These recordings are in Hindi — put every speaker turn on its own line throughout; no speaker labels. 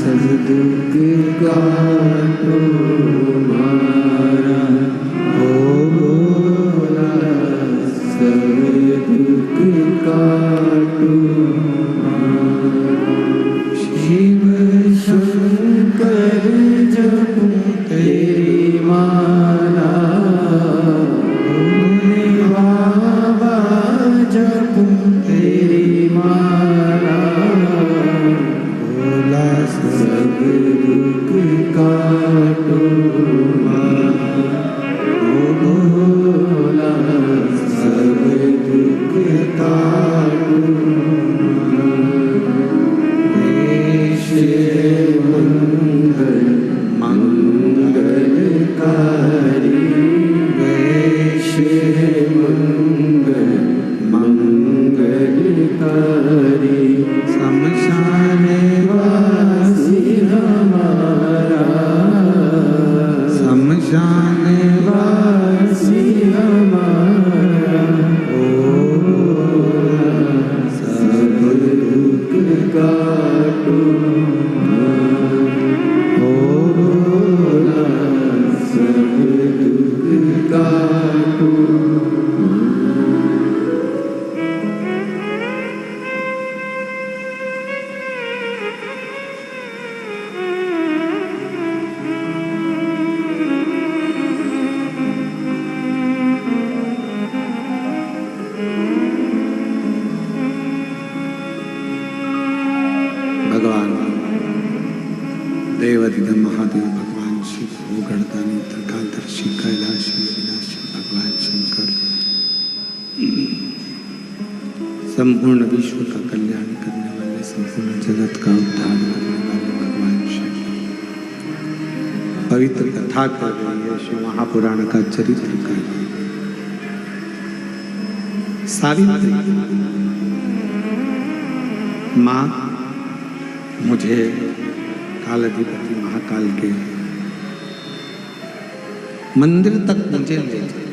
सब दुख काटो मारा, ओ भोला सब दुख काटो मारा। शिव शंकर जपो तेरी माला, भोले बाबा जपो तेरी माला, भोला सब दुख काटो मारा, ओ भोला सब दुख काटो मारा। देश मंगल मंगलकारी, देश मंगल मंगलकारी, शमशान वासी हमारा, शमशान वासी हमारा, ओ सब दुख काटो मारा, ओ भोला सब दुख काटो मारा। भगवान देवाधिदेव महादेव, भगवान शिव, भूगणदानी, त्रिकालदर्शी, कैलाशी, विनाशी भगवान शंकर, संपूर्ण विश्व का कल्याण करने वाले, संपूर्ण जगत का उद्धार करने वाले भगवान शिव। पवित्र कथा कर रही है, शिव महापुराण का चरित्र कर रही है। सावित्री माँ मुझे कालाधिपति महाकाल के मंदिर तक मुझे ले जाए,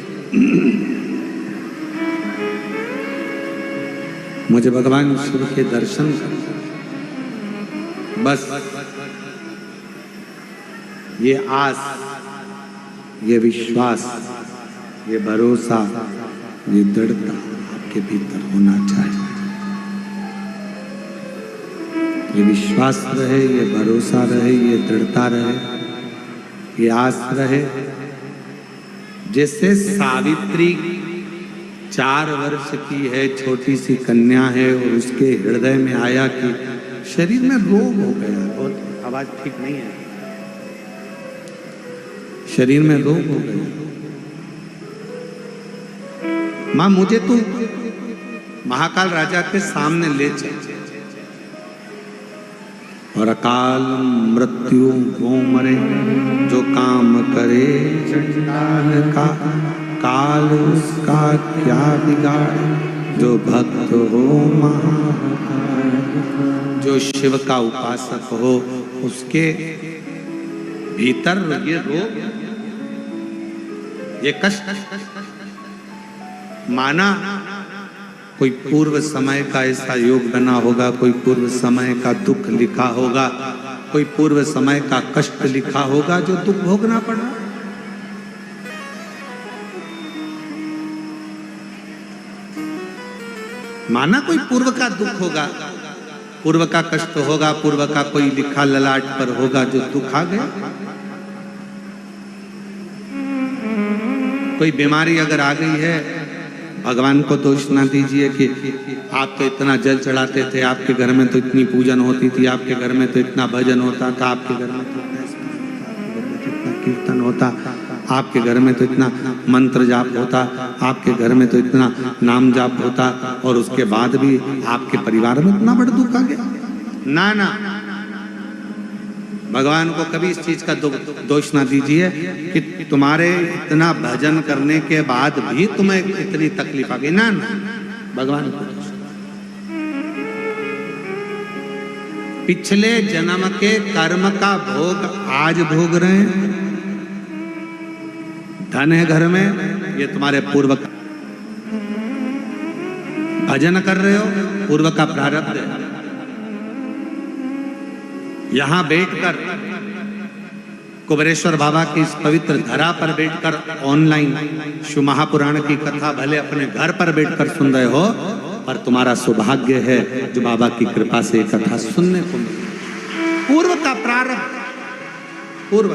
मुझे भगवान शिव के दर्शन करना, बस ये आस, ये विश्वास, ये भरोसा, ये दृढ़ता आपके भीतर होना चाहिए। ये विश्वास रहे, ये भरोसा रहे, ये दृढ़ता रहे, ये आस रहे। जैसे सावित्री 4 वर्ष की है, छोटी सी कन्या है, और उसके हृदय में आया कि शरीर में रोग हो गया, बहुत आवाज ठीक नहीं है, शरीर में रोग हो गया, मां मुझे तू महाकाल राजा के सामने ले चल, और अकाल मृत्यु वो मरे, जो काम करे चंडाल का, काल उसका क्या बिगाड़े, जो भक्त हो महाकाल, जो शिव का उपासक हो, उसके भीतर ये रोग, ये कष्ट माना कोई पूर्व समय का ऐसा योग बना होगा, कोई पूर्व समय का दुख लिखा होगा, कोई पूर्व समय का कष्ट लिखा होगा जो दुख भोगना पड़ा। माना कोई पूर्व का दुख होगा, पूर्व का कष्ट होगा, पूर्व का कोई लिखा ललाट पर होगा जो दुख आ गया। कोई बीमारी अगर आ गई है, भगवान को दोष ना दीजिए कि आप तो इतना जल चढ़ाते थे, आपके घर में तो इतनी पूजन होती थी, आपके घर में तो इतना भजन होता था, आपके घर में तो इतना कीर्तन होता, आपके घर में तो इतना मंत्र जाप होता, आपके घर में तो इतना नाम जाप होता, और उसके बाद भी आपके परिवार में इतना बड़ा दुख आ गया। ना ना, भगवान को कभी इस चीज का दोष ना दीजिए कि तुम्हारे इतना भजन करने के बाद भी तुम्हें इतनी तकलीफ आ गई। ना ना, भगवान को पिछले जन्म के कर्म का भोग आज भोग रहे हैं। धन है घर में, ये तुम्हारे पूर्व का भजन कर रहे हो, पूर्व का प्रारब्ध है। यहाँ बैठकर कुबेरेश्वर बाबा की इस पवित्र धरा पर बैठकर ऑनलाइन शिव महापुराण की कथा भले अपने घर पर बैठकर सुन रहे हो, पर तुम्हारा सौभाग्य है जो बाबा की कृपा से कथा सुनने को मिले। पूर्व का प्रारंभ, पूर्व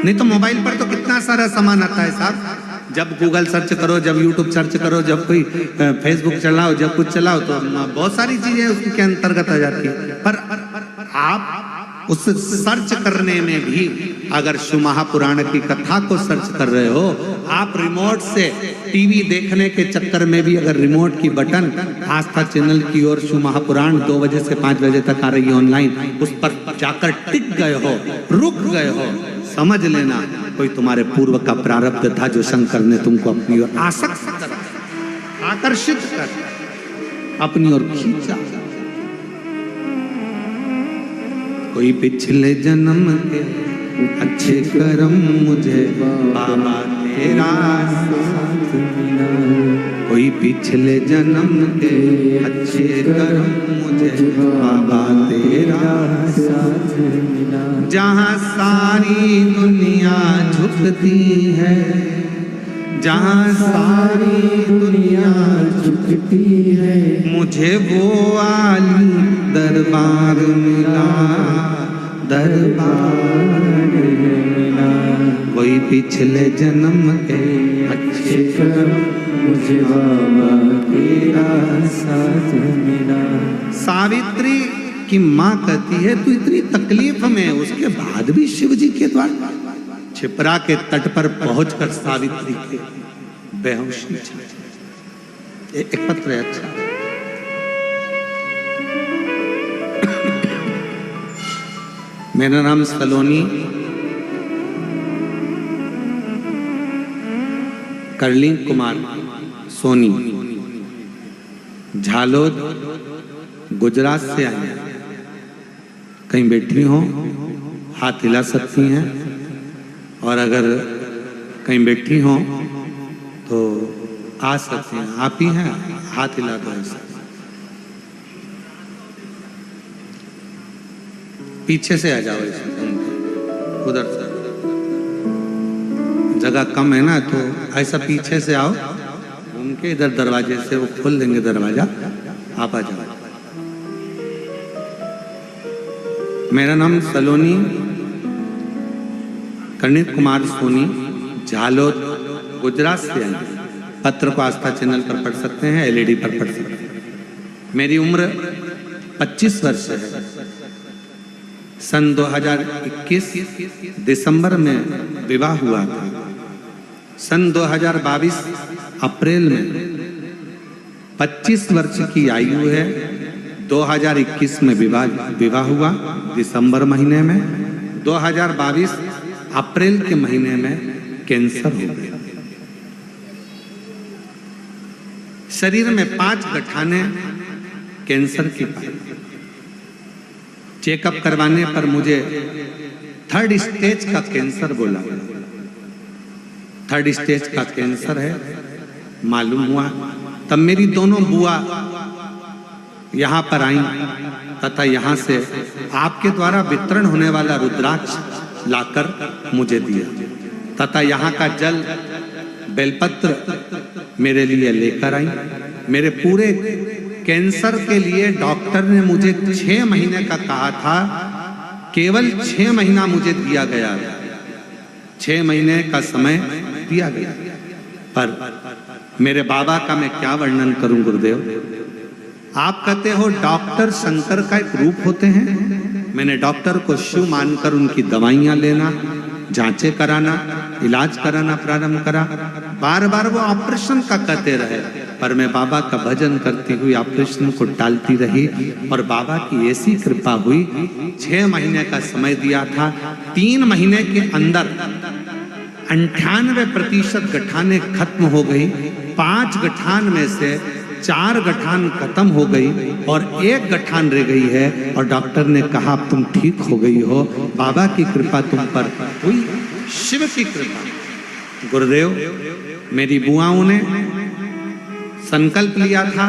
नहीं तो मोबाइल पर तो कितना सारा सामान आता है साहब। जब गूगल सर्च करो, जब यूट्यूब सर्च करो, जब कोई फेसबुक चलाओ, जब कुछ चलाओ तो बहुत सारी चीजें उसके अंतर्गत आ जाती है। पर आप उस सर्च करने में भी अगर शिव महापुराण की कथा को सर्च कर रहे हो, आप रिमोट से टीवी देखने के चक्कर में भी अगर रिमोट की बटन आस्था चैनल की ओर शिव महापुराण 2 बजे से 5 बजे तक आ रही है ऑनलाइन, उस पर जाकर टिक गए हो, रुक गए हो, समझ लेना कोई तुम्हारे पूर्व का प्रारब्ध था जो शंकर ने तुमको अपनी ओर आसक्त कर, आकर्षित कर, अपनी ओर खींचा। कोई पिछले जन्म के अच्छे कर्म मुझे बाबा तेरा साथ मिला, कोई पिछले जन्म के अच्छे कर्म मुझे बाबा तेरा साथ मिला। जहाँ सारी दुनिया झुकती है, जहाँ सारी दुनिया झुकती है, मुझे वो आली दरबार मिला, दरबार मिला। कोई पिछले जन्म के अच्छे कर्म मुझे बाबा तेरा साथ मिला। सावित्री की माँ कहती है तू इतनी तकलीफ में, उसके बाद भी शिव जी के द्वारा छिपरा के तट पर पहुंचकर सावित्री के बेहोशी। एक पत्र है अच्छा, मेरा नाम सलोनी करली कुमार सोनी, झालोद गुजरात से आए। कहीं बैठी हो हाथ हिला सकती हैं, और अगर कहीं बैठी हो तो आ सकती हैं। आप ही हैं, हाथ हिला दो ऐसा। पीछे से आ जाओ ऐसे, उधर से जगह कम है ना, तो ऐसा पीछे से आओ, उनके इधर दरवाजे से वो खोल देंगे दरवाजा, आप आ जाओ। मेरा नाम सलोनी करणी कुमार सोनी, झालोद गुजरात से आई। पत्र को आस्था चैनल पर पढ़ सकते हैं, एलईडी पर पढ़ सकते हैं। मेरी उम्र 25 वर्ष है। सन 2021 दिसंबर में विवाह हुआ था। सन 2022 अप्रैल में 25 वर्ष की आयु है। 2021 में विवाह हुआ दिसंबर महीने में। 2022 अप्रैल के महीने में कैंसर हो गया। शरीर में 5 गठाने कैंसर की पाई। चेकअप करवाने पर मुझे 3rd स्टेज का कैंसर बोला। 3rd स्टेज का कैंसर है मालूम हुआ। तब मेरी दोनों बुआ यहाँ पर आई तथा यहाँ से आपके द्वारा वितरण होने वाला रुद्राक्ष लाकर मुझे दिया तथा यहाँ का जल बेलपत्र मेरे लिए लेकर आई। मेरे पूरे कैंसर के लिए डॉक्टर ने मुझे 6 महीने का कहा था, केवल 6 महीना मुझे दिया गया। 6 महीने का समय दिया गया। पर मेरे बाबा का मैं क्या वर्णन करूं गुरुदेव। आप कहते हो डॉक्टर शंकर का एक रूप होते हैं। मैंने डॉक्टर को शिव मानकर उनकी दवाइयां लेना, जांचें कराना, इलाज कराना प्रारंभ करा। बार बार वो ऑपरेशन का कहते रहे, पर मैं बाबा का भजन करती हुई ऑपरेशन को टालती रही। और बाबा की ऐसी कृपा हुई, 6 महीने का समय दिया था। 3 महीने के अंदर 98% गठाने खत्म हो गई। 5 गठान में से 4 गठान खत्म हो गई और 1 गठान रह गई है। और डॉक्टर ने कहा तुम ठीक हो गई हो, बाबा की कृपा तुम पर हुई, शिव की कृपा। गुरुदेव, मेरी बुआओं ने संकल्प लिया था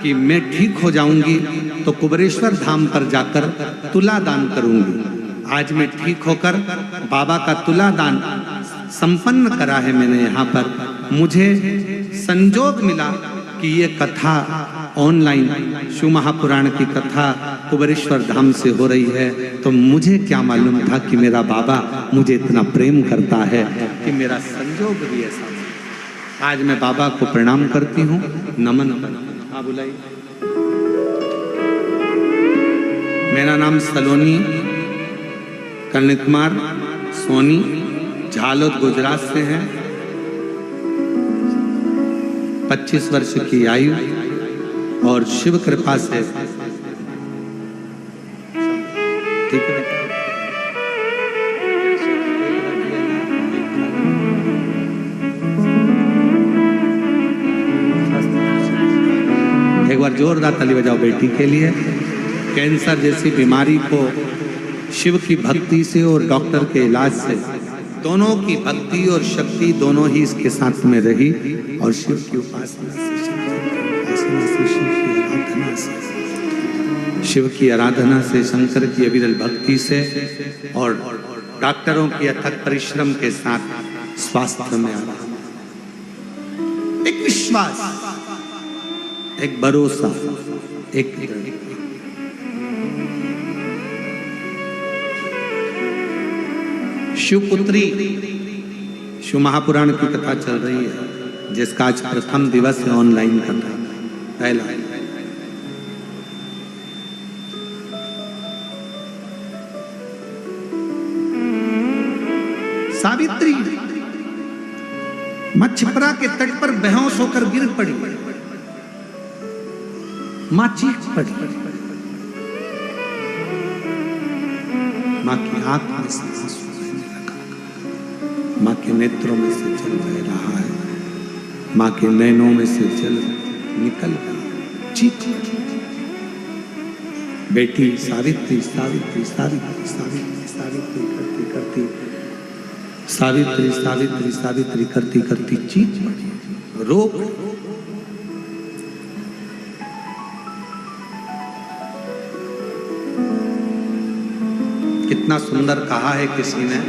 कि मैं ठीक हो जाऊंगी तो कुबेरेश्वर धाम पर जाकर तुला दान करूंगी। आज मैं ठीक होकर बाबा का तुला दान संपन्न करा है मैंने यहाँ पर। मुझे संजोग मिला कि ये कथा ऑनलाइन शिव महापुराण की कथा कुबेरेश्वर धाम से हो रही है, तो मुझे क्या मालूम था कि मेरा बाबा मुझे इतना प्रेम करता है कि मेरा संजोग भी ऐसा। आज मैं बाबा को प्रणाम करती हूँ, नमन। हाँ बुलाइए। मेरा नाम सलोनी कर्ण कुमार सोनी झालोद गुजरात से है। 25 वर्ष की आयु और शिव कृपा से ठीक है। एक बार जोरदार ताली बजाओ बेटी के लिए। कैंसर जैसी बीमारी को शिव की भक्ति से और डॉक्टर के इलाज से, दोनों की भक्ति और शक्ति दोनों ही इसके साथ में रही और शिव की उपासना से, शिव की आराधना से, शंकर की अविरल भक्ति से और डॉक्टरों की अथक परिश्रम के साथ स्वास्थ्य में आना, एक विश्वास, एक भरोसा, एक शिवपुत्री शिव महापुराण की कथा चल रही है, जिसका आज प्रथम दिवस है ऑनलाइन कथा पहला। सावित्री मां छिपरा के तट पर बेहोश होकर गिर पड़ी। मां चीख पड़ी। मां की आंख में से आंसू बहने लगा। मां के नेत्रों में से जल बह रहा है। मां के नैनों में से जल निकल रहा। चीख बेटी सावित्री सावित्री सावित्री सावित्री सावित्री करती करती सावित्री सावित्री सावित्री करती करती चीख पड़ी, रो। कितना सुंदर कहा है किसी ने,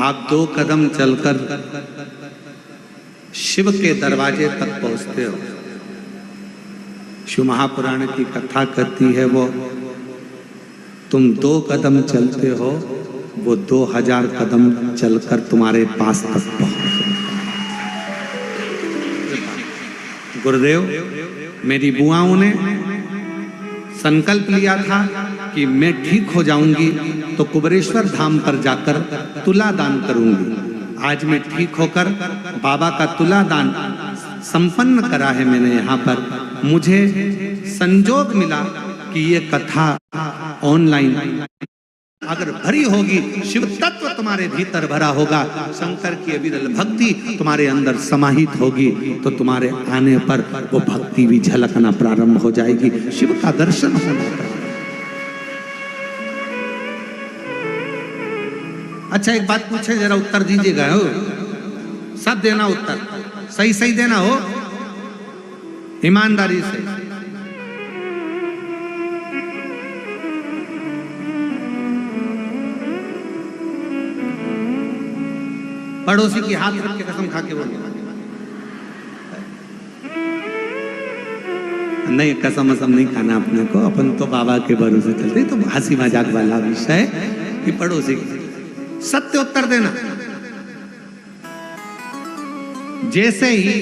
आप 2 कदम चलकर शिव के दरवाजे तक पहुंचते हो। शिव महापुराण की कथा कहती है वो तुम 2 कदम चलते हो, वो 2000 कदम चलकर तुम्हारे पास तक पहुंचे। गुरुदेव मेरी बुआओं ने संकल्प लिया था कि मैं ठीक हो जाऊंगी तो कुबेरेश्वर धाम पर जाकर तुला दान करूंगी। आज मैं ठीक होकर बाबा का तुला दान संपन्न करा है मैंने यहाँ पर। मुझे संजोग मिला कि ये कथा ऑनलाइन अगर भरी होगी, शिव तत्व तुम्हारे भीतर भरा होगा, शंकर की अविरल भक्ति तुम्हारे अंदर समाहित होगी, तो तुम्हारे आने पर वो भक्ति भी झलकना प्रारंभ हो जाएगी, शिव का दर्शन होना। अच्छा एक बात पूछे, जरा उत्तर दीजिएगा हो, सब देना उत्तर, सही सही देना हो, ईमानदारी से। पड़ोसी की हाथ रख के कसम खा के बोलो। नहीं, कसम असम नहीं खाना अपने को, अपन तो बाबा के भरोसे चलते। तो हंसी मजाक वाला विषय कि पड़ोसी सत्य उत्तर देना। जैसे ही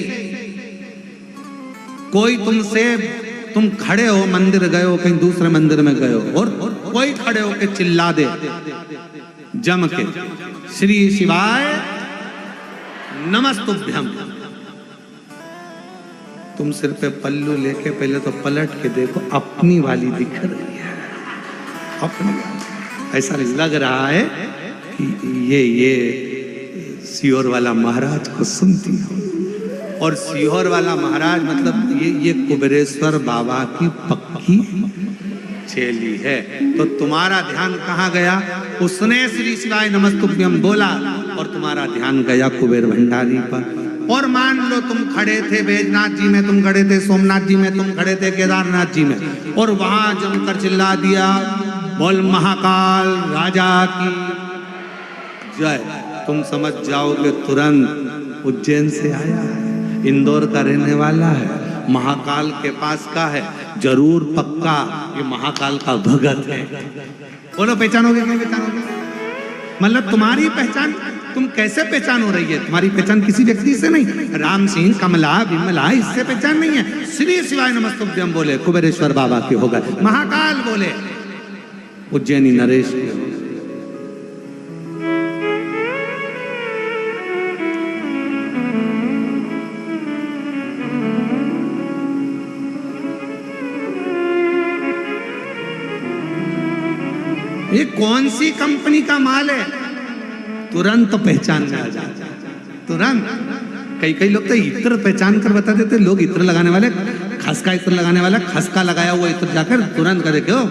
कोई तुमसे, तुम खड़े हो, मंदिर गए हो, कहीं दूसरे मंदिर में गए हो और कोई खड़े हो के चिल्ला दे जम के श्री शिवाय नमस्तुभ्यम, तुम सिर पे पल्लू लेके पहले तो पलट के देखो, अपनी वाली दिख रही है, अपनी वाली। ऐसा लग रहा है कि ये सीहोर वाला महाराज को सुनती हो। और सीहोर वाला महाराज मतलब ये कुबेरेश्वर बाबा की पक्की चेली है। तो तुम्हारा ध्यान कहाँ गया? उसने श्री शिवाय नमस्तुभ्यम बोला और तुम्हारा ध्यान गया कुबेर भंडारी पर। और मान लो तुम खड़े थे बैजनाथ जी में, तुम खड़े थे सोमनाथ जी में, तुम खड़े थे केदारनाथ जी में, और वहां जमकर चिल्ला दिया बोल महाकाल राजा की जय, तुम समझ जाओगे तुरंत उज्जैन से आया है, इंदौर का रहने वाला है, महाकाल के पास का है, जरूर पक्का ये महाकाल का भगत है। बोलो पहचानोगे क्या? पहचानोगे? मतलब तुम्हारी पहचान तुम कैसे पहचान हो रही है? तुम्हारी पहचान किसी व्यक्ति से नहीं, राम सिंह कमला विमला इससे पहचान नहीं है। श्री शिवाय नमस्तुभ्यम बोले कुबेरेश्वर बाबा के हो गए, महाकाल बोले उज्जैनी नरेश के हो गए। ये कौन सी कंपनी का माल है? तुरंत पहचान में आ जाता, तुरंत। कई लोग तो इत्र पहचान कर बता देते, लोग इत्र लगाने वाले, खसका इत्र लगाने वाला, खसका लगाया हुआ इत्र जाकर तुरंत करे क्यों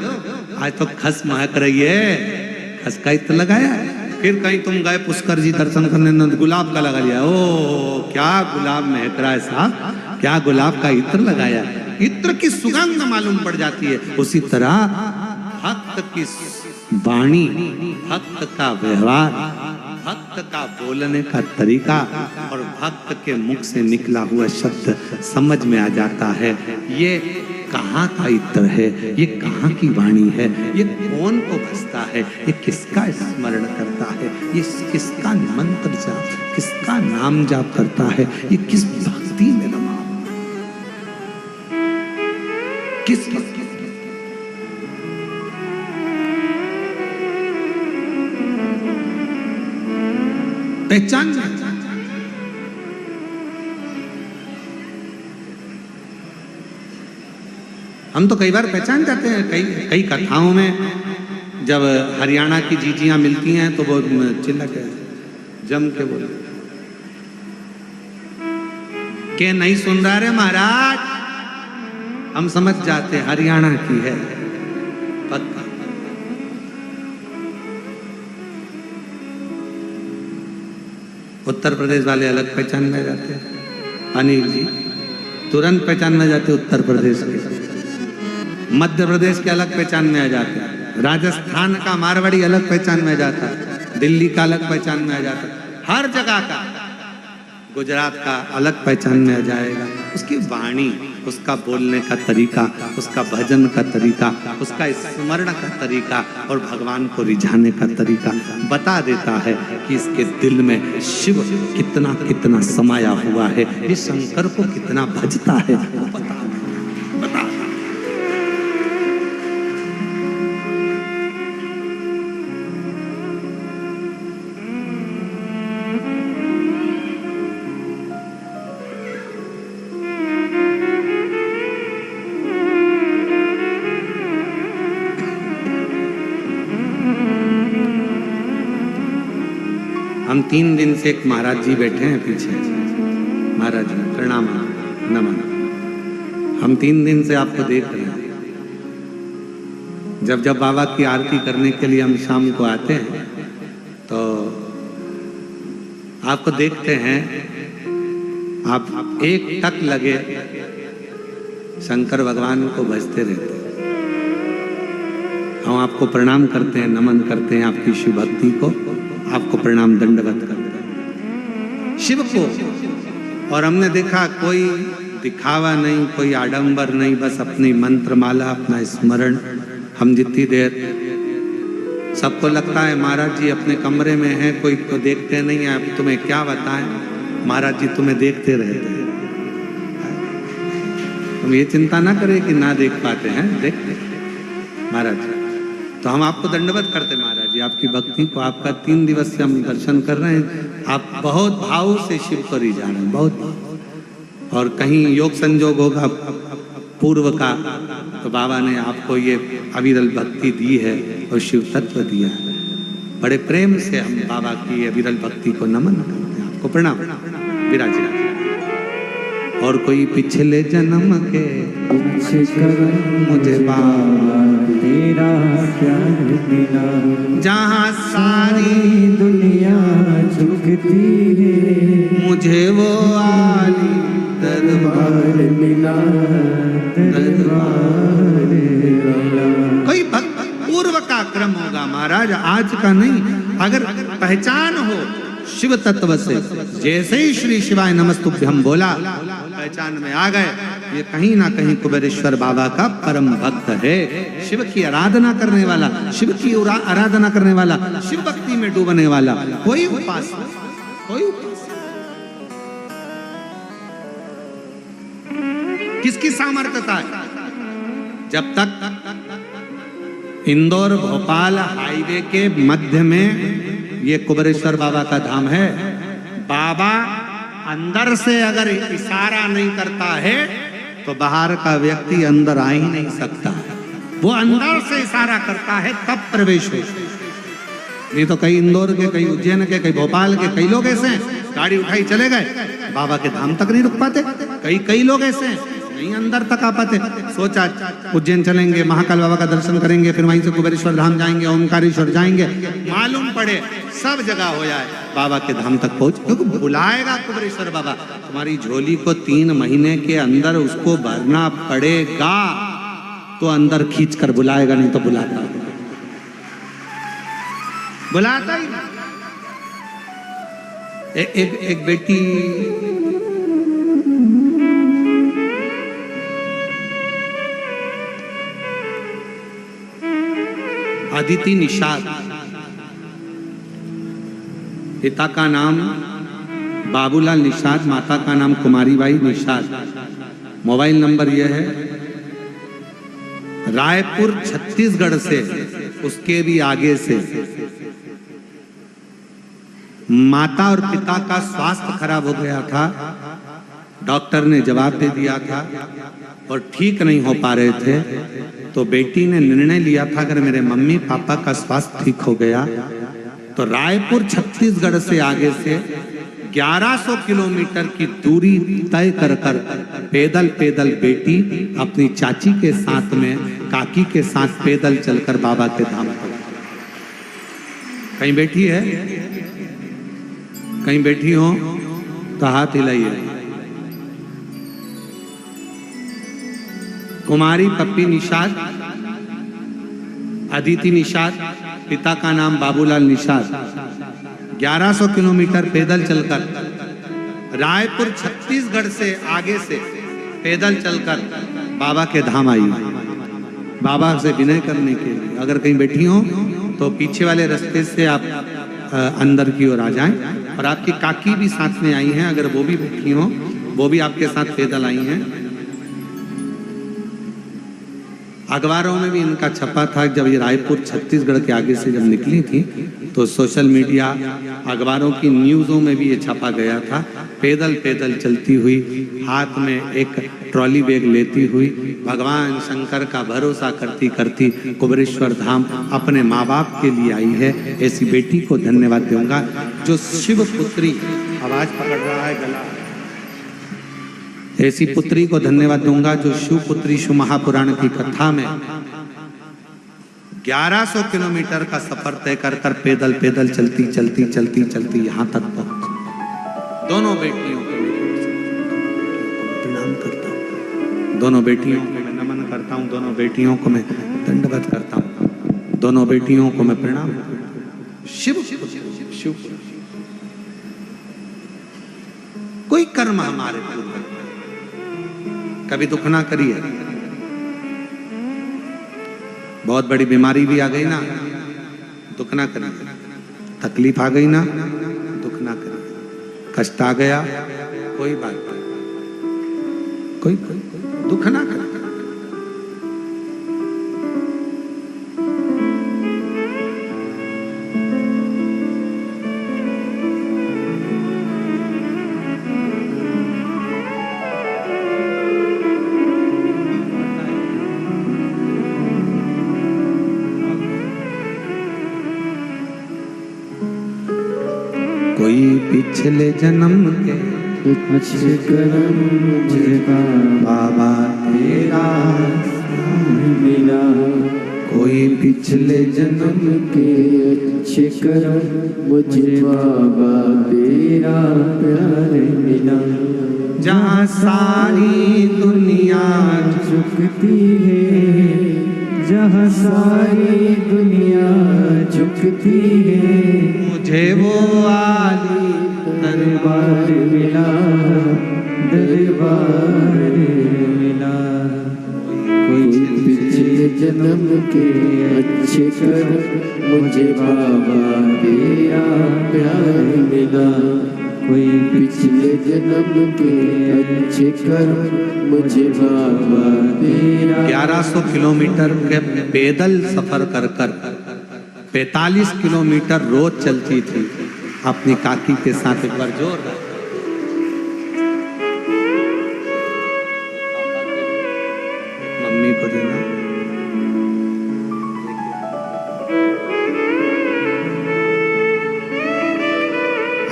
आज तो खस महक रही है, खसका इत्र लगाया। फिर कहीं तुम गए पुष्कर जी दर्शन करने, गुलाब का लगा लिया, ओ क्या गुलाब महक रहा है साहब, क्या गुलाब का इत्र लगाया। इत्र की सुगंध मालूम पड़ जाती है। उसी तरह भक्त की वाणी, भक्त का व्यवहार, भक्त का बोलने का तरीका और भक्त के मुख से निकला हुआ शब्द समझ में आ जाता है। ये कहाँ का इत्र है, ये कहाँ की वाणी है, ये कौन को भसता है, ये किसका स्मरण करता है, ये किसका मंत्र जाप, किसका नाम जाप करता है, ये किस भक्ति में रमा, किस पहचान। हम तो कई बार पहचान जाते हैं, कई कथाओं में जब हरियाणा की जीजियां मिलती हैं तो वो चिल्ला के जम के बोले के नहीं सुन रहा रे महाराज, हम समझ जाते हरियाणा की है पक्का। उत्तर प्रदेश वाले अलग पहचान में जाते हैं, अनिल जी तुरंत पहचान में जाते उत्तर प्रदेश के, मध्य प्रदेश के अलग पहचान में आ जाते हैं, राजस्थान का मारवाड़ी अलग पहचान में जाता है, दिल्ली का अलग पहचान में आ जाता है, हर जगह का, गुजरात का अलग पहचान में आ जाएगा। उसकी वाणी, उसका बोलने का तरीका, उसका भजन का तरीका, उसका स्मरण का तरीका और भगवान को रिझाने का तरीका बता देता है कि इसके दिल में शिव कितना कितना समाया हुआ है, ये शंकर को कितना भजता है, वो बता। हम 3 दिन से एक महाराज जी बैठे हैं पीछे, महाराज जी प्रणाम नमन, हम 3 दिन से आपको देख रहे हैं। जब जब बाबा की आरती करने के लिए हम शाम को आते हैं तो आपको देखते हैं, आप एक टक लगे शंकर भगवान को भजते रहते हैं। हम आपको प्रणाम करते हैं, नमन करते हैं आपकी शिव भक्ति को, आपको प्रणाम दंडवत करते हैं शिव को। और हमने देखा कोई दिखावा नहीं, कोई आडंबर नहीं, बस अपनी मंत्रमाला, अपना स्मरण। हम जितनी देर सबको लगता है महाराज जी अपने कमरे में हैं, कोई को देखते नहीं है, अब तुम्हें क्या बताएं, महाराज जी तुम्हें देखते रहते हैं। तुम ये चिंता ना करें कि ना देख पाते हैं, देखते महाराज जी। तो हम आपको दंडवत करते महाराज जी, आपकी भक्ति को, आपका 3 दिवस से हम दर्शन कर रहे हैं। आप बहुत भाव से शिव को रिझा रहे हैं, बहुत। और कहीं योग संजोग होगा पूर्व का तो बाबा ने आपको ये अविरल भक्ति दी है और शिव तत्व दिया है। बड़े प्रेम से हम बाबा की अविरल भक्ति को नमन करते हैं, आपको प्रणाम। विराज और कोई पिछले जन्म के
कुछ करम
मुझे
बाबा तेरा प्यार मिला।
जहाँ सारी
दुनिया झुकती है
मुझे वो आली दरबार
मिला, दरबार मिला।
कोई भक्त पूर्व का क्रम होगा महाराज, आज का नहीं। अगर पहचान हो शिव तत्व से, जैसे ही श्री शिवाय नमस्तुभ्यम बोला पहचान में आ गए, ये कहीं ना कहीं कुबेरेश्वर बाबा का परम भक्त है। शिव की आराधना करने वाला, शिव की आराधना करने वाला, शिव भक्ति में डूबने वाला कोई उपासक, कोई उपासक किसकी सामर्थ्यता है? जब तक इंदौर भोपाल हाईवे के मध्य में ये कुबेरेश्वर बाबा का धाम है, बाबा अंदर से अगर इशारा नहीं करता है तो बाहर का व्यक्ति अंदर आ ही नहीं सकता। वो अंदर से इशारा करता है तब प्रवेश हो। नहीं तो कई इंदौर के, कई उज्जैन के, कई भोपाल के कई लोग ऐसे हैं, गाड़ी उठाई चले गए, बाबा के धाम तक नहीं रुक पाते। कई लोग ऐसे हैं नहीं अंदर तक आ पाते। सोचा उज्जैन चलेंगे, महाकाल बाबा का दर्शन करेंगे, फिर वहीं से कुबेरेश्वर धाम जाएंगे, ओमकारेश्वर जाएंगे, मालूम पड़े सब जगह हो जाए, बाबा के धाम तक पहुंच, क्योंकि बुलाएगा कुबेरेश्वर बाबा। तुम्हारी झोली को 3 महीने के अंदर उसको भरना पड़ेगा, तो अंदर खींच कर बुलाएगा, नहीं तो बुलाता ही। एक बेटी अदिति निषाद, पिता का नाम बाबूलाल निषाद, माता का नाम कुमारी बाई निषाद। मोबाइल नंबर यह है, रायपुर छत्तीसगढ़ से, उसके भी आगे से। माता और पिता का स्वास्थ्य खराब हो गया था, डॉक्टर ने जवाब दे दिया था और ठीक नहीं हो पा रहे थे, तो बेटी ने निर्णय लिया था अगर मेरे मम्मी पापा का स्वास्थ्य ठीक हो गया तो रायपुर छत्तीसगढ़ से आगे से 1100 किलोमीटर की दूरी तय कर पैदल बेटी अपनी चाची के साथ में, काकी के साथ पैदल चलकर बाबा के धाम पर। कहीं बैठी है, कहीं बैठी हो तो हाथ हिलाइए। कुमारी पप्पी निषाद, अदिति निषाद, पिता का नाम बाबूलाल निषाद, 1100 किलोमीटर पैदल चलकर रायपुर छत्तीसगढ़ से आगे से पैदल चलकर बाबा के धाम आई, बाबा से विनय करने के लिए। अगर कहीं बैठी हो तो पीछे वाले रास्ते से आप अंदर की ओर आ जाएं, और आपकी काकी भी साथ में आई हैं, अगर वो भी बैठी हो वो भी आपके साथ पैदल आई हैं। अखबारों में भी इनका छपा था, जब ये रायपुर छत्तीसगढ़ के आगे से जब निकली थी तो सोशल मीडिया, अखबारों की न्यूज़ों में भी ये छपा गया था। पैदल चलती हुई, हाथ में एक ट्रॉली बैग लेती हुई, भगवान शंकर का भरोसा करती करती कुबेरेश्वर धाम अपने माँ बाप के लिए आई है। ऐसी बेटी को धन्यवाद दूंगा जो शिव पुत्री, आवाज पकड़ रहा है गला, ऐसी पुत्री को धन्यवाद दूंगा जो शिव पुत्री शिव महापुराण की कथा में 1100 किलोमीटर का सफर तय कर पैदल चलती यहाँ तक पहुंच। दोनों बेटियों को प्रणाम करता हूँ, दोनों बेटियों को मैं नमन करता हूँ, दोनों बेटियों को मैं दंडवत करता हूँ, दोनों बेटियों को मैं प्रणाम। शिव कोई कर्म हमारे पूर्व कभी दुख ना करिए। बहुत बड़ी बीमारी भी आ गई ना, दुख ना करिए। तकलीफ आ गई ना, दुख ना करिए। कष्ट आ गया, कोई बात नहीं, कोई दुख ना करिए। कोई पिछले जन्म के
अच्छे कर्म मुझे
बाबा तेरा
मिला।
कोई पिछले जन्म
के अच्छे कर्म मुझे बाबा तेरा प्यार मिला।
जहाँ सारी दुनिया
झुकती है, जहाँ सारी दुनिया झुकती है,
मुझे वो आली
दरबार मिला, दरबार मिला। कोई पिछले जन्म के अच्छे कर्म मुझे बाबा तेरा प्यार मिला। कोई पिछले जन्म के अच्छे कर्म मुझे बाबा तेरा।
1100 किलोमीटर के पैदल सफर कर 45 किलोमीटर रोज चलती थी अपनी काकी के साथ। एक बार जोर मम्मी को देना।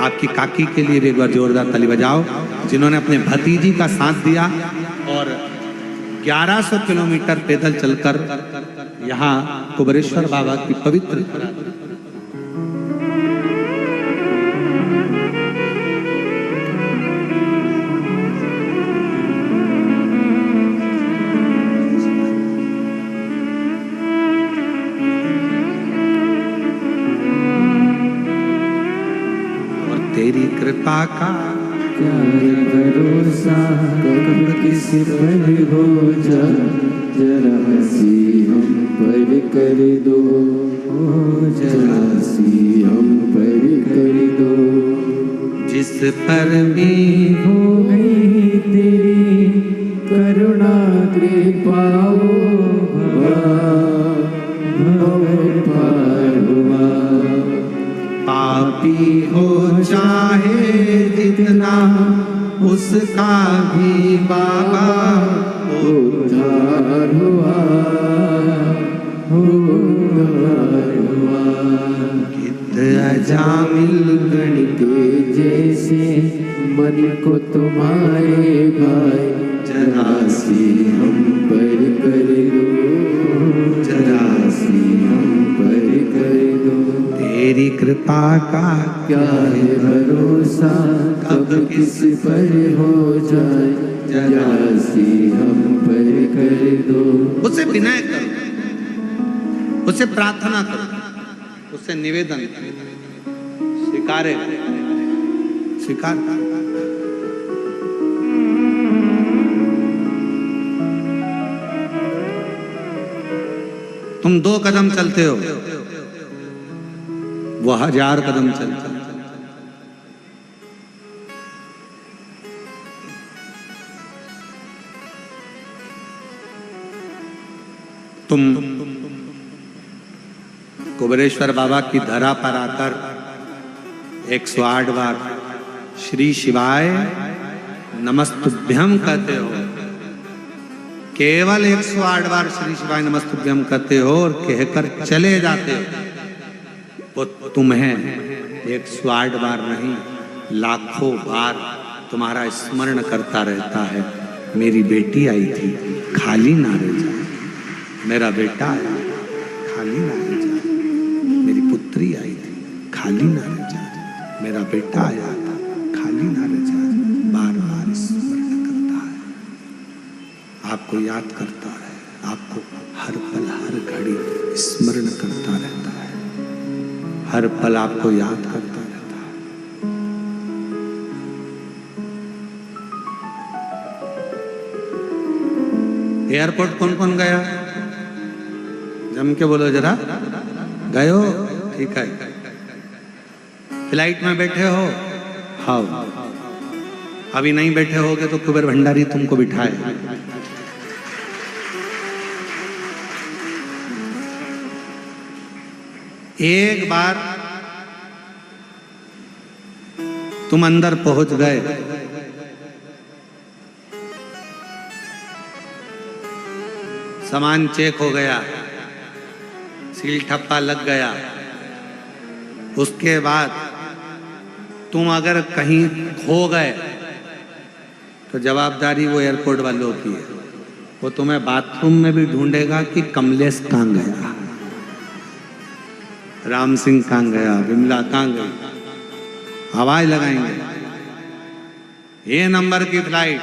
आपकी काकी के लिए भी एक बार जोरदार ताली बजाओ, जिन्होंने अपने भतीजी का साथ दिया और 1100 किलोमीटर पैदल चलकर यहाँ कुबेरेश्वर बाबा की पवित्र तेरी कृपा का
क्या भरोसा कब किस पर हो जा, जरा हंसी हम पर कर दो, जरा हंसी हम पर कर दो।
जिस पर भी
हो गई तेरी करुणा कृपा भव पार हुआ।
पापी हो चाहे जितना उसका भी बाबा
उद्धार हुआ, उद्धार हुआ।
गिद्ध अजामिल
गण के जैसे मन को तुम्हारे भाई, जरा सी हम पर कर दो, जरा सी हम पर कर दो।
तेरी कृपा का
क्या है भरोसा कब किस पर हो जाए, जरा सी हम पर कर दो।
उसे विनय करो, उसे प्रार्थना करो, उसे निवेदन करो, स्वीकार स्वीकार। तुम 2 कदम चलते हो, वो 1000 कदम चलता। तुम कुबेरेश्वर बाबा की धरा पर आकर 108 बार श्री शिवाय नमस्तुभ्यम कहते हो। केवल 108 बार श्री शिवाय नमस्तुभ्यम कहते हो और कहकर चले जाते हो। वो तुम्हें 108 बार नहीं, लाखों बार तुम्हारा स्मरण करता रहता है। मेरी बेटी आई थी, खाली ना रह जाए। मेरा बेटा आया, खाली ना रह जाए। मेरी पुत्री आई थी, खाली ना रह जाए। मेरा बेटा आया था, खाली ना रह जाए। बार बार स्मरण करता है, आपको याद करता है, आपको हर पल हर घड़ी स्मरण करता रहता है, हर पल आपको याद करता रहता है। एयरपोर्ट कौन कौन गया? जम के बोलो जरा। गए हो? ठीक है। फ्लाइट में बैठे हो? हाँ। अभी नहीं बैठे होगे तो कुबेर भंडारी तुमको बिठाए। एक बार तुम अंदर पहुंच गए, सामान चेक हो गया, सील ठप्पा लग गया, उसके बाद तुम अगर कहीं खो गए तो जवाबदारी वो एयरपोर्ट वालों की है। वो तुम्हें बाथरूम में भी ढूंढेगा कि कमलेश कहाँ गया, राम सिंह कहाँ गया, विमला कहाँ गई, आवाज लगाएंगे। ये नंबर की फ्लाइट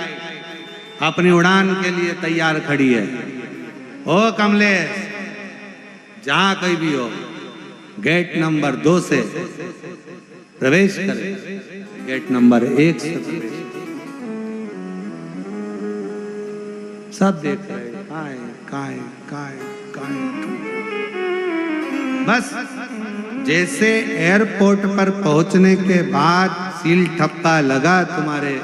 अपनी उड़ान के लिए तैयार खड़ी है। ओ कमलेश, जहां कहीं भी हो, गेट नंबर 2 से प्रवेश करे, गेट नंबर 1 से प्रवेश। सब देख रहे हैं, काय काय काय। बस जैसे एयरपोर्ट पर पहुंचने के बाद सील ठप्पा लगा तुम्हारे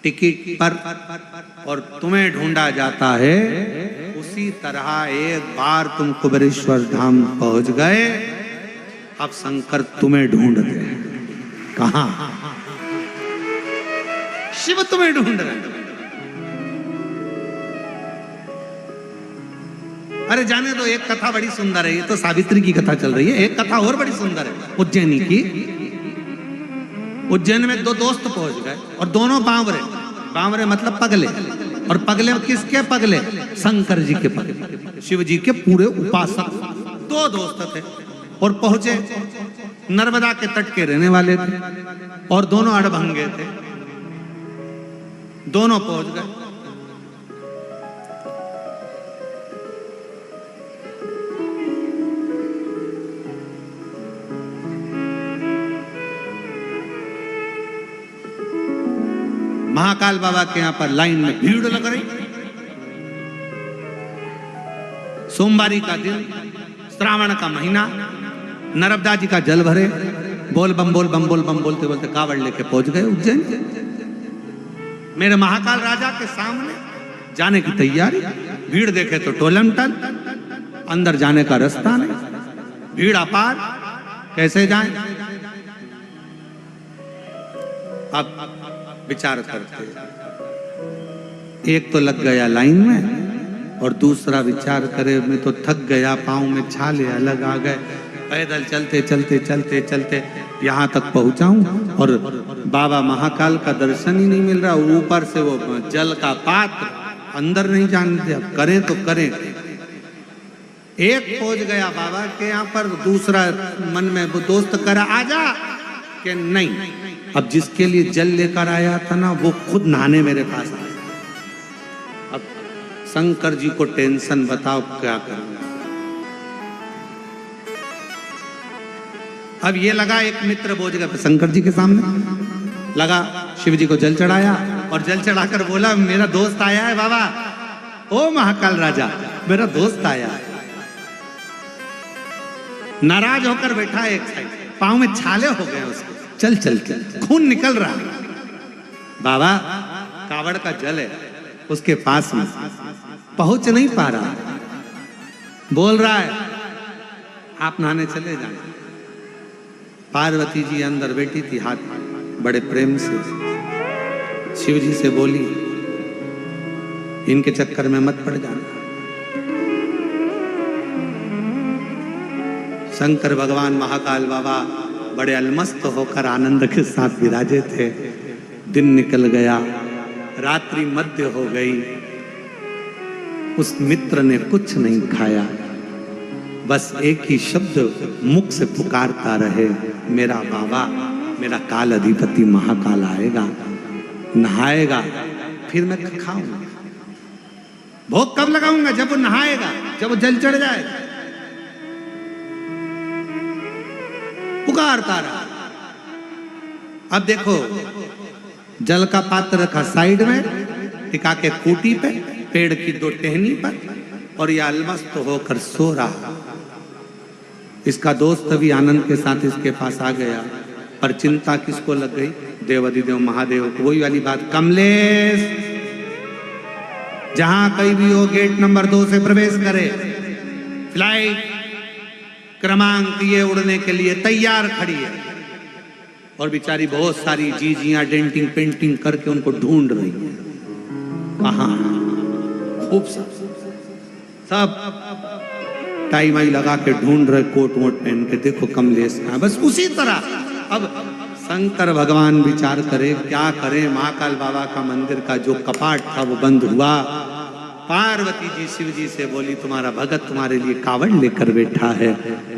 टिकट पर और तुम्हें ढूंढा जाता है, उसी तरह एक बार तुम कुबेरेश्वर धाम पहुंच गए। अब शंकर तुम्हें ढूंढ रहे हैं। कहां? शिव तुम्हें ढूंढ रहे हैं। अरे जाने दो, एक कथा बड़ी सुंदर है। ये तो सावित्री की कथा चल रही है, एक कथा और बड़ी सुंदर है उज्जैनी की। उज्जैन में 2 दोस्त पहुंच गए और दोनों बावरे, बावरे मतलब पगले। और पगले किसके पगले? शंकर जी के पगले, शिव जी के पूरे उपासक। 2 दोस्त थे और पहुंचे, नर्मदा के तट के रहने वाले थे और दोनों अड़भंगे थे। दोनों पहुंच गए। महाकाल बाबा के यहां पर लाइन में भीड़ लग रही। सोमवारी का दिन, श्रावण का महीना, नर्मदा जी का जल भरे, बोल बम बोल बम बोल बम बोलते बोलते कावड़ लेके पहुंच गए उज्जैन। मेरे महाकाल राजा के सामने जाने की तैयारी। भीड़ देखे तो टोलम टल, अंदर जाने का रास्ता नहीं, भीड़ अपार, कैसे जाएं? अब विचार करते, एक तो लग गया लाइन में और दूसरा विचार करे मैं तो थक गया, पाँव में छाले अलग आ गए, पैदल चलते चलते चलते चलते यहाँ तक पहुँचाऊं और बाबा महाकाल का दर्शन ही नहीं मिल रहा। ऊपर से वो जल का पात्र, अंदर नहीं जानते, अब करें तो करें। एक पहुंच गया बाबा के यहाँ पर, दूसरा मन में वो दोस्त करा आजा कि नहीं, अब जिसके लिए जल लेकर आया था ना वो खुद नहाने मेरे पास आया। अब शंकर जी को टेंशन, बताओ क्या करना। अब ये लगा एक मित्र बोझ गया शंकर जी के सामने, लगा शिव जी को जल चढ़ाया और जल चढ़ाकर बोला मेरा दोस्त आया है बाबा। ओ महाकाल राजा, मेरा दोस्त आया है। नाराज होकर बैठा है एक साइड, पांव में छाले हो गए उसके, चल चल के खून निकल रहा। बाबा कावड़ का जल है उसके पास में, पहुंच नहीं पा रहा, बोल रहा है आप नहाने चले जाए। पार्वती जी अंदर बैठी थी, हाथ बड़े प्रेम से शिव जी से बोली इनके चक्कर में मत पड़ जाना। शंकर भगवान महाकाल बाबा बड़े अलमस्त होकर आनंद के साथ विराजे थे। दिन निकल गया, रात्रि मध्य हो गई, उस मित्र ने कुछ नहीं खाया, बस एक ही शब्द मुख से पुकारता रहे, मेरा बाबा, मेरा काल अधिपति महाकाल आएगा, नहाएगा, फिर मैं खाऊंगा। भोग कब लगाऊंगा? जब वो नहाएगा, जब वो जल चढ़ जाएगा। पुकारता रहा। अब देखो जल का पात्र रखा साइड में, टिका के खूंटी पे, पेड़ की 2 टहनी पर, और यह अलमस्त होकर सो रहा। इसका दोस्त भी आनंद के साथ इसके पास आ गया, पर चिंता किसको लग गई? देवाधिदेव महादेव को। वही वाली बात, कमलेश जहां कहीं भी हो गेट नंबर 2 से प्रवेश करे। फ्लाइट क्रमांक ये उड़ने के लिए तैयार खड़ी है और बेचारी बहुत सारी जीजियां डेंटिंग पेंटिंग करके उनको ढूंढ रही है। कहां? खूब सब टाई वाई लगा के ढूंढ रहे, कोट वोट पहन के, देखो कमलेश कहां। बस उसी तरह अब शंकर भगवान विचार करे क्या करे। महाकाल बाबा का मंदिर का जो कपाट था वो बंद हुआ। पार्वती जी शिव जी से बोली तुम्हारा भगत तुम्हारे लिए कावड़ लेकर बैठा है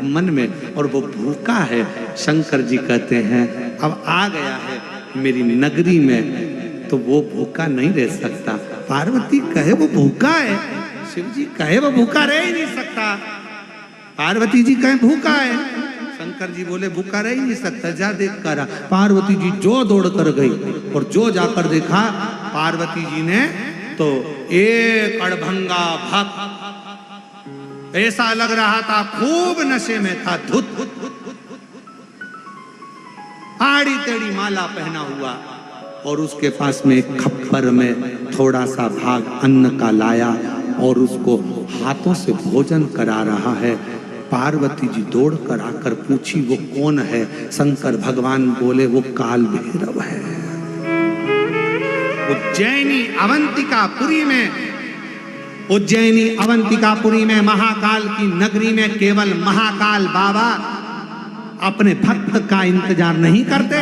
मन में और वो भूखा है। शंकर जी कहते हैं अब आ गया है मेरी नगरी में तो वो भूखा नहीं रह सकता। पार्वती कहे वो भूखा है, शिव जी कहे वो भूखा रह ही नहीं सकता। पार्वती जी कहे भूखा है, शंकर जी बोले भूखा रह ही नहीं सकता, जा देख कर। पार्वती जी जो दौड़ कर गई और जो जाकर देखा पार्वती जी ने तो एक अड़भंगा भक्त ऐसा लग रहा था खूब नशे में था, धुत आड़ी टेढ़ी माला पहना हुआ और उसके पास में एक खप्पर में थोड़ा सा भाग अन्न का लाया और उसको हाथों से भोजन करा रहा है। पार्वती जी दौड़ कर आकर पूछी वो कौन है। शंकर भगवान बोले वो काल भैरव है। उज्जैनी अवंतिकापुरी में, उज्जैनी अवंतिकापुरी में महाकाल की नगरी में केवल महाकाल बाबा अपने भक्त का इंतजार नहीं करते।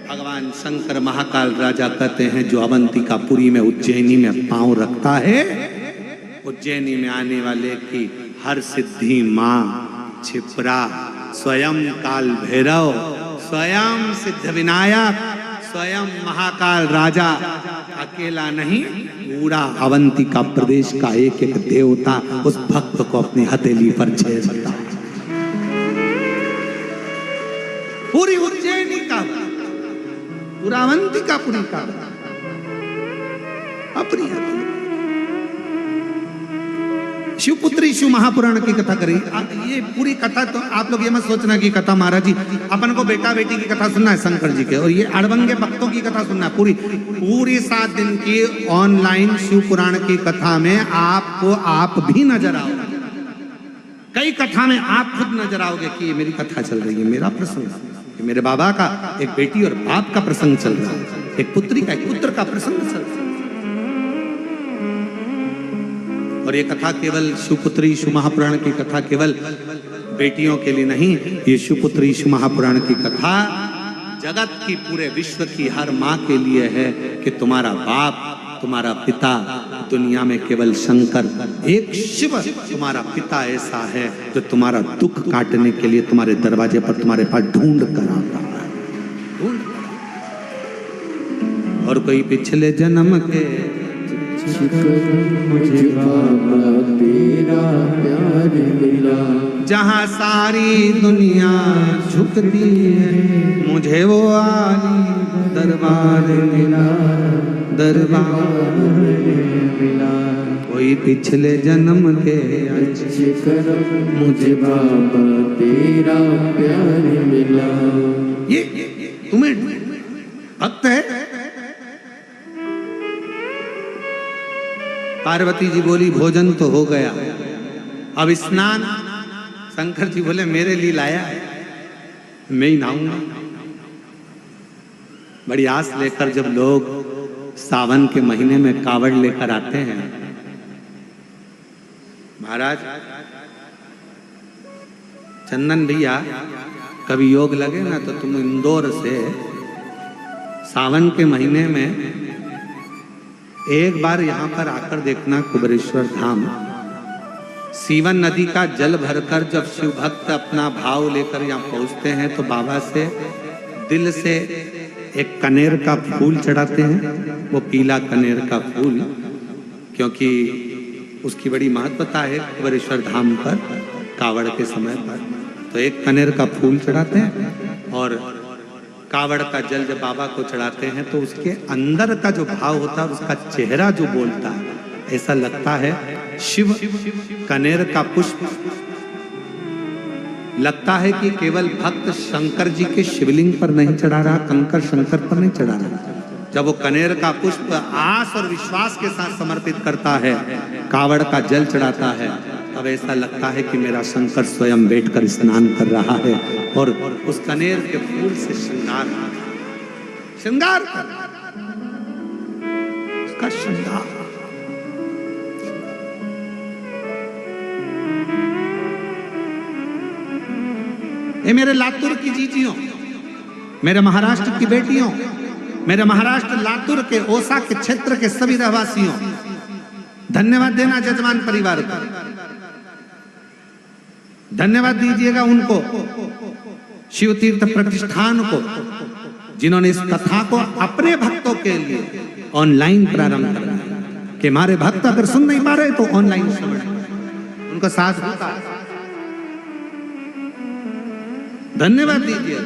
भगवान शंकर महाकाल राजा कहते हैं जो अवंतिकापुरी में उज्जैनी में पांव रखता है उज्जैनी में आने वाले की हर सिद्धि मां छिपरा स्वयं काल भैरव स्वयं सिद्ध विनायक स्वयं महाकाल राजा अकेला नहीं पूरा अवंतिका प्रदेश का एक एक देवता उस भक्त को अपनी हथेली पर छेड़ता। पूरी उज्जैनी का पूरा अवंतिकापुरी का अपनी शिवपुत्री शिव महापुराण की कथा करी। ये पूरी कथा तो आप लोग ये मत सोचना कि कथा महाराज जी अपन को बेटा बेटी की कथा सुनना है शंकर जी के और ये अड़बंगे भक्तों की कथा सुनना है। पूरी 7 दिन की ऑनलाइन शिव पुराण की कथा में आपको आप भी नजर आओ। कई कथा में आप खुद नजर आओगे कि ये मेरी कथा चल रही है, मेरा प्रसंग, मेरे बाबा का एक बेटी और बाप का प्रसंग चल रहा है, एक पुत्री का एक पुत्र का प्रसंग चल रहा है। और ये कथा केवल शिवपुत्री शिव महापुराण की कथा केवल बेटियों के लिए नहीं, ये शिवपुत्री शिव महापुराण की कथा जगत की पूरे विश्व की हर माँ के लिए है कि तुम्हारा बाप तुम्हारा पिता दुनिया में केवल शंकर एक शिव तुम्हारा पिता ऐसा है जो तुम्हारा दुख काटने के लिए तुम्हारे दरवाजे पर तुम्हारे पास ढूंढ कर आ रहा है। और कोई पिछले जन्म के
मुझे बाबा तेरा प्यार मिला,
जहाँ सारी दुनिया झुकती है मुझे वो आली दरबार मिला, दरबार
मिला।
कोई पिछले जन्म के
अच्छे कर्म मुझे बाबा तेरा प्यार मिला।
ये तुम्हें भक्त है। पार्वती जी बोली भोजन तो हो गया, अब स्नान। शंकर जी बोले मेरे लिए लाया है, मैं ही नहाऊंगा। बड़ी आस लेकर जब लोग सावन के महीने में कावड़ लेकर आते हैं, महाराज चंदन भैया कभी योग लगे ना तो तुम इंदौर से सावन के महीने में एक बार यहाँ पर आकर देखना कुबेरेश्वर धाम। सीवन नदी का जल भरकर जब शिव भक्त अपना भाव लेकर यहाँ पहुँचते हैं तो बाबा से दिल से एक कनेर का फूल चढ़ाते हैं। वो पीला कनेर का फूल, क्योंकि उसकी बड़ी महत्वता है कुबेरेश्वर धाम पर कावड़ के समय पर। तो एक कनेर का फूल चढ़ाते हैं और कावड़ का जल जब बाबा को चढ़ाते हैं तो उसके अंदर का जो भाव होता है, उसका चेहरा जो बोलता है, ऐसा लगता है शिव कनेर का पुष्प लगता है कि केवल भक्त शंकर जी के शिवलिंग पर नहीं चढ़ा रहा, कंकर शंकर पर नहीं चढ़ा रहा। जब वो कनेर का पुष्प आस और विश्वास के साथ समर्पित करता है, कावड़ का जल चढ़ाता है, तब ऐसा लगता है कि मेरा शंकर स्वयं बैठकर स्नान कर रहा है और उस कनेर के फूल से श्रृंगार श्रृंगार उसका श्रृंगार। ये मेरे लातूर की जीजियों, मेरे महाराष्ट्र की बेटियों, मेरे महाराष्ट्र लातूर के ओसा के क्षेत्र के सभी रहवासियों, धन्यवाद देना जजमान परिवार को, धन्यवाद दीजिएगा उनको, शिव तीर्थ प्रतिष्ठान को, जिन्होंने इस कथा को अपने भक्तों के लिए ऑनलाइन प्रारंभ करा कि हमारे भक्त अगर सुन नहीं पा रहे तो ऑनलाइन श्रवण, उनका साथ होता। धन्यवाद दीजिए।